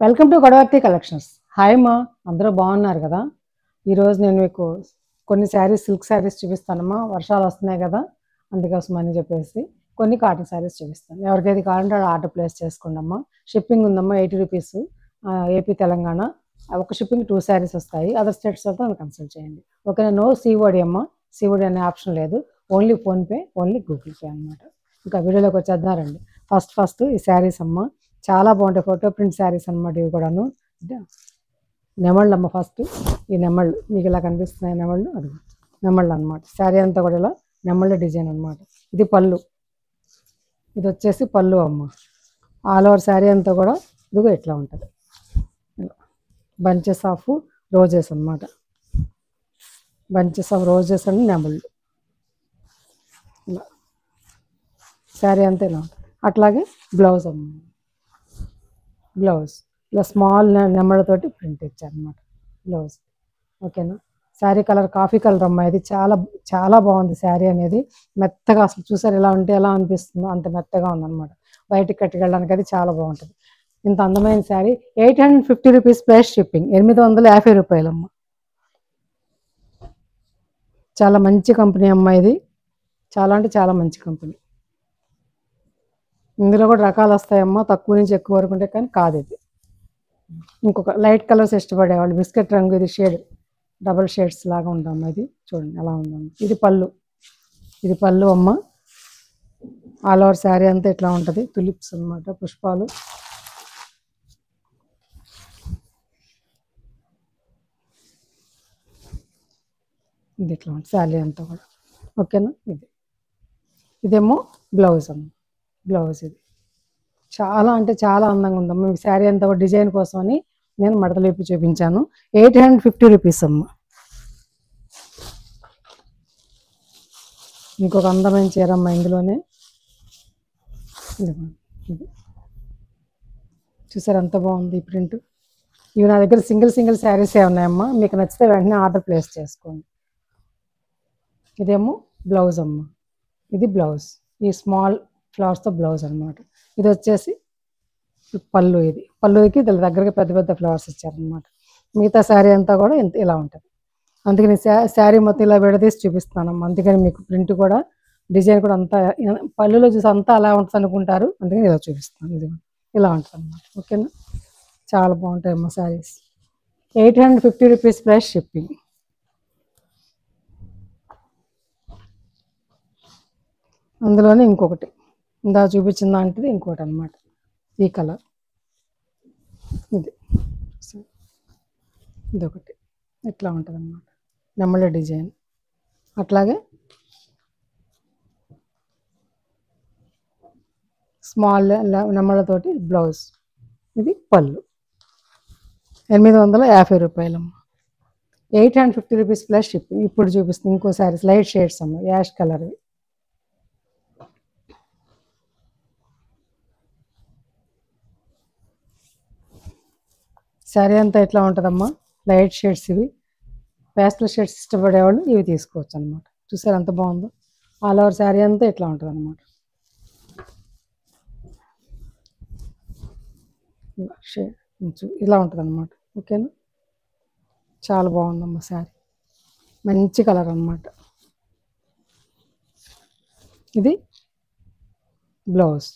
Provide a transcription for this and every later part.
Welcome to Godavarthi collections. Hi అమ్మా, అందరూ బాగున్నారు కదా? ఈరోజు నేను మీకు కొన్ని శారీస్, సిల్క్ శారీస్ చూపిస్తానమ్మా. వర్షాలు వస్తున్నాయి కదా, అందుకోసం అని చెప్పేసి కొన్ని కాటన్ శారీస్ చూపిస్తాను. ఎవరికైతే కావాలంటే ఆర్డర్ ప్లేస్ చేసుకోండి అమ్మా. షిప్పింగ్ ఉందమ్మా, 80 రూపీస్. ఏపీ తెలంగాణ. ఒక షిప్పింగ్ 2 శారీస్ వస్తాయి. అదర్ స్టేట్స్ అయితే నన్ను కన్సల్ట్ చేయండి. ఓకేనా? నో సిఓడి అమ్మా, సిఓడి అనే ఆప్షన్ లేదు. Only PhonePe, only Google pay అనమాట. ఇంకా వీడియోలోకి వచ్చేద్దారండి. ఫస్ట్ ఈ శారీస్ అమ్మ చాలా బాగుంటాయి. ఫోటో ప్రింట్ శారీస్ అనమాట. ఇవి కూడాను నెమళ్ళు అమ్మ. ఫస్ట్ ఈ నెమళ్ళు మీకు ఇలా కనిపిస్తున్నాయి. నెమళ్ళు, అది నెమళ్ళు అనమాట. శారీ అంతా కూడా ఇలా నెమళ్ళ డిజైన్ అనమాట. ఇది పళ్ళు, ఇది వచ్చేసి పళ్ళు అమ్మ. ఆల్ ఓవర్ శారీ అంతా కూడా ఇదిగో ఇట్లా ఉంటుంది. బంచెస్ ఆఫ్ రోజెస్ అనమాట. బంచెస్ ఆఫ్ రోజెస్ అని నెమళ్ళు. ఇలా శారీ అంతా ఇలా ఉంటుంది. అట్లాగే బ్లౌజ్ అమ్మ. బ్లౌజ్ ఇలా స్మాల్ నెమ్మలతోటి ప్రింట్ ఇచ్చారనమాట బ్లౌజ్. ఓకేనా? శారీ కలర్ కాఫీ కలర్ అమ్మ. ఇది చాలా చాలా బాగుంది శారీ అనేది. మెత్తగా, అసలు చూసారు ఎలా ఉంటే ఎలా అనిపిస్తుందో అంత మెత్తగా ఉందన్నమాట. బయటికి కట్టుకెళ్ళడానికి అది చాలా బాగుంటుంది. ఇంత అందమైన శారీ 850 రూపీస్ ప్లస్ షిప్పింగ్. 850 రూపాయలమ్మ. చాలా మంచి కంపెనీ అమ్మ ఇది. చాలా అంటే చాలా మంచి కంపెనీ. ఇందులో కూడా రకాలు వస్తాయమ్మా, తక్కువ నుంచి ఎక్కువ వరకు ఉంటాయి, కానీ కాదు ఇది. ఇంకొక లైట్ కలర్స్ ఇష్టపడేవాళ్ళు, బిస్కెట్ రంగు, ఇది షేడ్ డబల్ షేడ్స్ లాగా ఉందమ్మా. ఇది చూడండి ఎలా ఉందమ్మా. ఇది పళ్ళు, ఇది పళ్ళు అమ్మ. ఆల్ ఓవర్ శారీ అంతా ఇట్లా ఉంటుంది. తులిప్స్ అనమాట, పుష్పాలు. ఇది ఇట్లా ఉంటుంది శారీ అంతా కూడా. ఓకేనా? ఇదేమో బ్లౌజ్ అమ్మ. బ్లౌజ్ ఇది చాలా అంటే చాలా అందంగా ఉందమ్మా. మీకు శారీ అంతా కూడా డిజైన్ కోసం అని నేను మడతలేపి చూపించాను. 850 రూపీస్ అమ్మ. ఇంకొక అందమైన చీరమ్మ ఇందులోనే. ఇది చూసారు ఎంత బాగుంది ఈ ప్రింట్. ఇవి నా దగ్గర సింగిల్ శారీసే ఉన్నాయమ్మా. మీకు నచ్చితే వెంటనే ఆర్డర్ ప్లేస్ చేసుకోండి. ఇదేమో బ్లౌజ్ అమ్మ. ఇది బ్లౌజ్, ఈ స్మాల్ ఫ్లవర్స్తో బ్లౌజ్ అనమాట. ఇది వచ్చేసి పళ్ళు. ఇది పళ్ళుకి దగ్గరగా పెద్ద పెద్ద ఫ్లవర్స్ ఇచ్చారనమాట. మిగతా శారీ అంతా కూడా ఇలా ఉంటుంది. అందుకని శారీ మొత్తం ఇలా విడదీసి చూపిస్తానమ్మా. అందుకని మీకు ప్రింట్ కూడా, డిజైన్ కూడా అంతా పళ్ళులో చూసి అంతా అలా ఉంటుంది అనుకుంటారు. అందుకని ఇలా చూపిస్తాను. ఇది ఇలా ఉంటుంది అన్నమాట. ఓకేనా? చాలా బాగుంటాయమ్మా శారీస్. 850 rupees plus shipping. అందులోనే ఇంకొకటి ఇందా చూపించిన దాంట్లో ఇంకోటి అనమాట. ఈ కలర్, ఇదొకటి ఇట్లా ఉంటుంది అన్నమాట. నెమళ్ళ డిజైన్. అట్లాగే స్మాల్ నెమళ్ళతోటి బ్లౌజ్. ఇది పళ్ళు. 850 రూపాయలమ్మ. 850 రూపీస్ ప్లస్ షిప్పింగ్. ఇప్పుడు చూపిస్తుంది ఇంకో శారీస్, లైట్ షేడ్స్ అమ్మ, యాష్ కలర్. శారీ అంతా ఎట్లా ఉంటుందమ్మా, లైట్ షేడ్స్. ఇవి ప్యాస్టల్ షేడ్స్ ఇష్టపడేవాళ్ళు ఇవి తీసుకోవచ్చు అనమాట. చూసారు ఎంత బాగుందో. ఆల్ ఓవర్ శారీ అంతా ఇట్లా ఉంటుంది అనమాట. షేడ్ ఇలా ఉంటుంది అనమాట. ఓకేనా? చాలా బాగుందమ్మా శారీ. మంచి కలర్ అనమాట. ఇది బ్లౌజ్.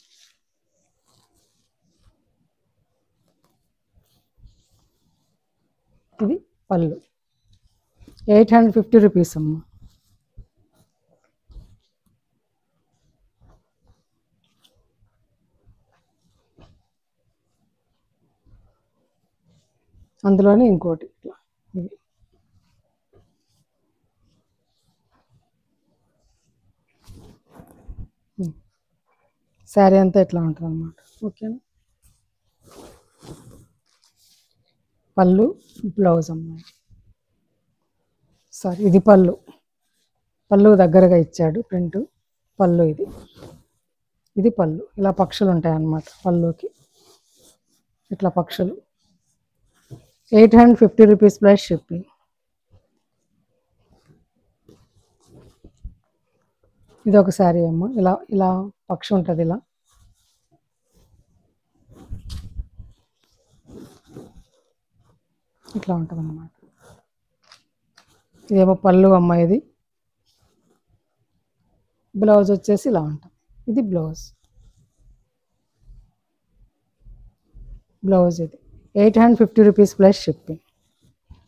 ఇది పళ్ళు. 850 రూపీస్ అమ్మ. అందులోనే ఇంకోటి ఇట్లా. ఇది శారీ అంతా ఇట్లా ఉంటుంది అన్నమాట. ఓకేనా? పళ్ళు, బ్లౌజ్ అమ్మాయి. సారీ, ఇది పళ్ళు. పళ్ళు దగ్గరగా ఇచ్చాడు ప్రింట్. పళ్ళు ఇది పళ్ళు. ఇలా పక్షులు ఉంటాయి అన్నమాట పళ్ళుకి. ఇట్లా పక్షులు. 850 రూపీస్ ప్లస్ షిప్పింగ్. ఇది ఒక శారీ అమ్మ. ఇలా ఇలా పక్షి ఉంటుంది. ఇలా ఇట్లా ఉంటుంది అన్నమాట. ఇదేమో పళ్ళు అమ్మ. ఇది బ్లౌజ్ వచ్చేసి ఇలా ఉంటుంది. ఇది బ్లౌజ్. ఇది 850 రూపీస్ ప్లస్ షిప్పింగ్.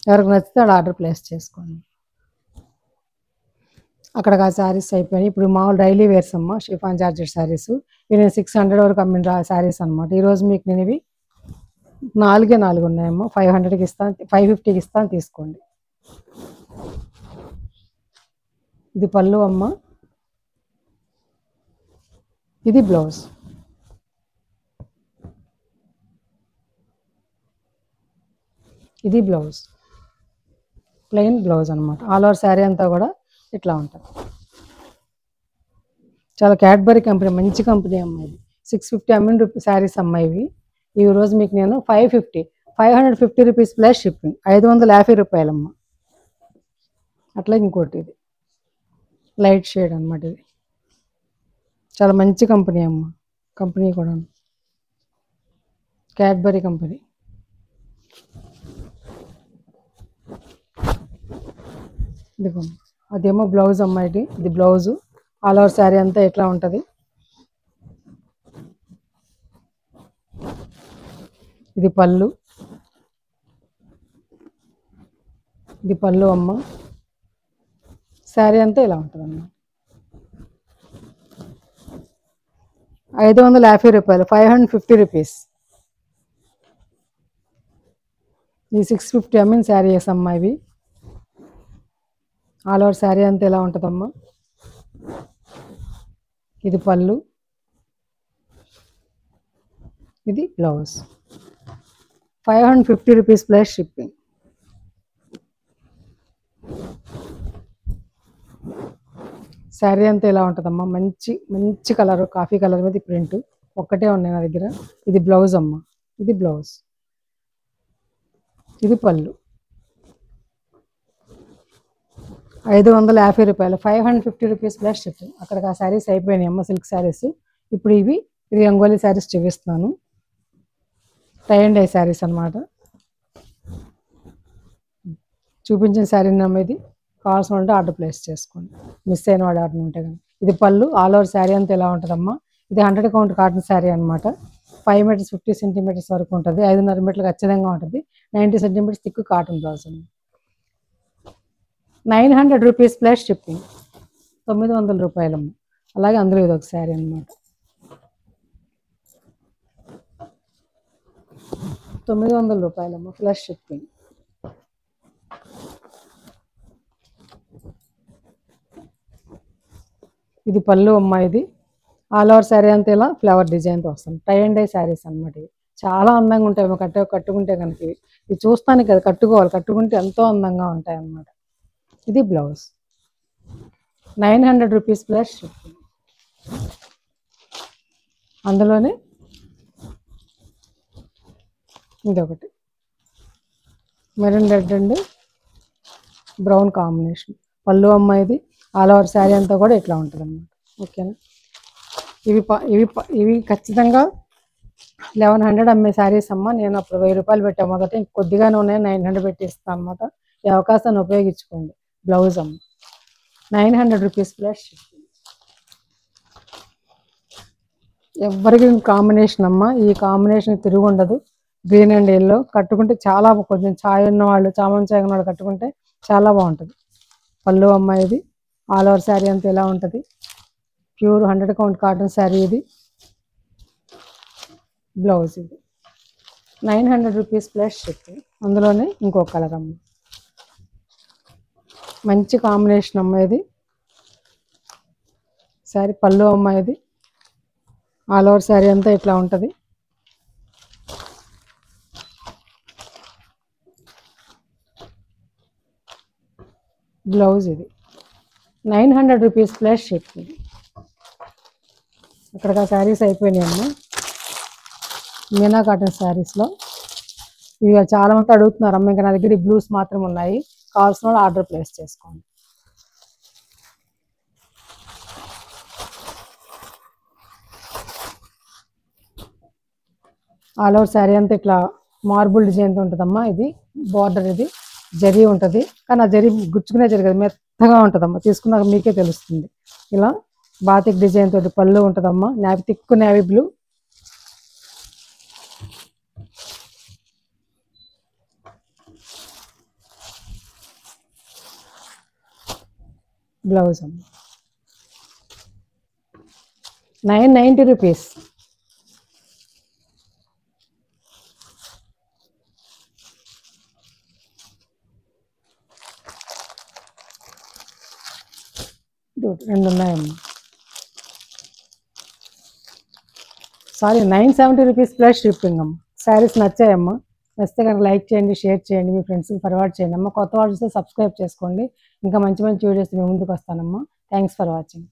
ఎవరికి నచ్చితే అలా ఆర్డర్ ప్లేస్ చేసుకోండి. అక్కడ ఆ శారీస్ అయిపోయినాయి. ఇప్పుడు మామూలు డైలీ వేర్స్ అమ్మ, షిఫాన్ జార్జెట్ శారీస్. ఇవి నేను 600 వరకు అమ్మిన శారీస్ అనమాట. ఈరోజు మీకు నేను ఇవి 4 ఉన్నాయమ్మా. 500కి ఇస్తాను, 550కి ఇస్తాను, తీసుకోండి. ఇది పళ్ళు అమ్మ. ఇది బ్లౌజ్. ఇది బ్లౌజ్, ప్లెయిన్ బ్లౌజ్ అనమాట. ఆల్ ఓవర్ శారీ అంతా కూడా ఇట్లా ఉంటుంది. చాలా క్యాడ్బరీ కంపెనీ, మంచి కంపెనీ అమ్మ. ఇది 650 అమ్మిన శారీస్ అమ్మ ఇవి. ఈ రోజు మీకు నేను 550 రూపీస్ ప్లస్ షిప్పింగ్, 550 రూపాయలమ్మ. అట్లా ఇంకోటి ఇది లైట్ షేడ్ అనమాట. ఇది చాలా మంచి కంపెనీ అమ్మ. కంపెనీ కూడా క్యాడ్బరీ కంపెనీ. ఇదిగో అదేమో బ్లౌజ్ అమ్మ. ఇది బ్లౌజు. ఆల్ ఓవర్ శారీ అంతా ఎట్లా ఉంటుంది. ఇది పళ్ళు. ఇది పళ్ళు అమ్మ. శారీ అంతా ఇలా ఉంటుంది అమ్మ. 550 రూపాయలు, 550 రూపీస్. ఈ 650 అమ్మిన శారీస్ అమ్మ ఇవి. ఆల్ ఓవర్ శారీ అంతా ఎలా ఉంటుందమ్మా. ఇది పళ్ళు, ఇది blouse. 550 rupees plus shipping. Sari అంతా ఎలా ఉంటుందమ్మా. మంచి మంచి కలర్, కాఫీ కలర్ మీద ప్రింట్ ఒక్కటే ఉన్నాయి నా దగ్గర. ఇది బ్లౌజ్ అమ్మ. ఇది బ్లౌజ్. ఇది పళ్ళు. 550 రూపాయలు, 550 రూపీస్ ప్లస్ షిప్పింగ్. అక్కడికి ఆ శారీస్ అయిపోయినాయి అమ్మ, సిల్క్ శారీస్. ఇప్పుడు ఇది రంగోలీ శారీస్ చూపిస్తున్నాను. టై అండ్ డై శారీస్ అనమాట. చూపించిన శారీ నమ్మ. ఇది కావాల్సిన ఉంటే ఆర్డర్ ప్లేస్ చేసుకోండి, మిస్ అయిన వాడు ఆర్డర్ ఉంటే కానీ. ఇది పళ్ళు. ఆల్ ఓవర్ శారీ అంతా ఎలా ఉంటుందమ్మా. ఇది 100 కౌంట్ కాటన్ శారీ అనమాట. 5 మీటర్స్ 50 సెంటీమీటర్స్ వరకు ఉంటుంది. 5.5 మీటర్లు ఖచ్చితంగా ఉంటుంది. 90 సెంటీమీటర్స్ థిక్ కాటన్ బ్లౌజ్ ఉంది. 900 రూపీస్ ప్లస్ షిప్పింగ్, 900 రూపాయలమ్మ. అలాగే అందులో ఇది ఒక శారీ అనమాట. 900 రూపాయలమ్మ ప్లస్ షిప్పింగ్. ఇది పళ్ళు అమ్మ. ఇది ఆల్ ఓవర్ శారీ అంతా ఇలా ఫ్లవర్ డిజైన్తో వస్తుంది. టై అండ్ డై శారీస్ అనమాట. ఇవి చాలా అందంగా ఉంటాయి కట్టుకుంటే కనుక. ఇవి చూస్తానికి కదా కట్టుకోవాలి, కట్టుకుంటే ఎంతో అందంగా ఉంటాయి అన్నమాట. ఇది బ్లౌజ్. 900 rupees plus shipping. అందులోనే ఇదొకటి maroon red and brown combination. పళ్ళు అమ్మ. ఇది ఆల్ ఓవర్ శారీ అంతా కూడా ఇట్లా ఉంటుంది అన్నమాట. ఓకేనా. ఇవి ఖచ్చితంగా 1100 అమ్మే శారీస్ అమ్మ. నేను అప్పుడు 1000 రూపాయలు పెట్టాము మొదట, కొద్దిగానే ఉన్నాయి, 900 పెట్టి ఇస్తాను అనమాట. ఈ అవకాశాన్ని ఉపయోగించుకోండి. బ్లౌజ్ అమ్మ. 900 రూపీస్ ప్లస్ షిప్పింగ్. ఎవరికి కాంబినేషన్ అమ్మ. ఈ కాంబినేషన్ తిరుగు ఉండదు. గ్రీన్ అండ్ ఎల్లో కట్టుకుంటే చాలా, కొంచెం ఛాయ్ ఉన్న వాళ్ళు, చామన్ ఛాయ్ ఉన్న వాళ్ళు కట్టుకుంటే చాలా బాగుంటుంది. పళ్ళు అమ్మ. ఇది ఆల్ ఓవర్ శారీ అంతా ఎలా ఉంటుంది. Pure 100 count cotton sari. ఇది బ్లౌజ్. ఇది 900 రూపీస్ ప్లస్ షిప్పింగ్. అందులోనే ఇంకో కలర్ అమ్మ. మంచి కాంబినేషన్ అమ్మ. ఇది శారీ పళ్ళు అమ్మ. ఇది ఆల్ ఓవర్ శారీ అంతా ఇట్లా ఉంటుంది. బ్లౌజ్. ఇది 900 రూపీస్ ప్లస్ షిప్పింగ్. అక్కడ శారీస్ అయిపోయినాయి అమ్మ. మీనా కాటన్ శారీస్లో ఇవి చాలా మంది అడుగుతున్నారు అమ్మ. ఇంకా నా దగ్గర ఈ బ్లూస్ మాత్రం ఉన్నాయి. కావాల్సిన వాళ్ళు ఆర్డర్ ప్లేస్ చేసుకోండి. ఆల్ ఓవర్ శారీ అంతా ఇట్లా మార్బుల్ డిజైన్తో ఉంటుందమ్మా. ఇది బార్డర్ ఇది జరీ ఉంటుంది, కానీ ఆ జరీ గుచ్చుకునే జరీ కదా, మెత్తగా ఉంటుందమ్మా. తీసుకున్నాక మీకే తెలుస్తుంది. ఇలా బాతిక్ డిజైన్ తోటి పళ్ళు ఉంటుందమ్మా. తిక్కు నేవీ బ్లూ. బ్లౌజ్ అమ్మ 990 రూపీస్. రెండు ఉన్నాయమ్మా. సారీ 970 రూపీస్ ప్లస్ షిప్పింగ్ అమ్మ. శారీస్ నచ్చాయమ్మా. నచ్చితే కనుక లైక్ చేయండి, షేర్ చేయండి, మీ ఫ్రెండ్స్కి ఫార్వర్డ్ చేయండి అమ్మ. కొత్త వాళ్ళు చూస్తే సబ్స్క్రైబ్ చేసుకోండి. ఇంకా మంచి మంచి వీడియోస్ మేము ముందుకు వస్తానమ్మా. Thanks for watching.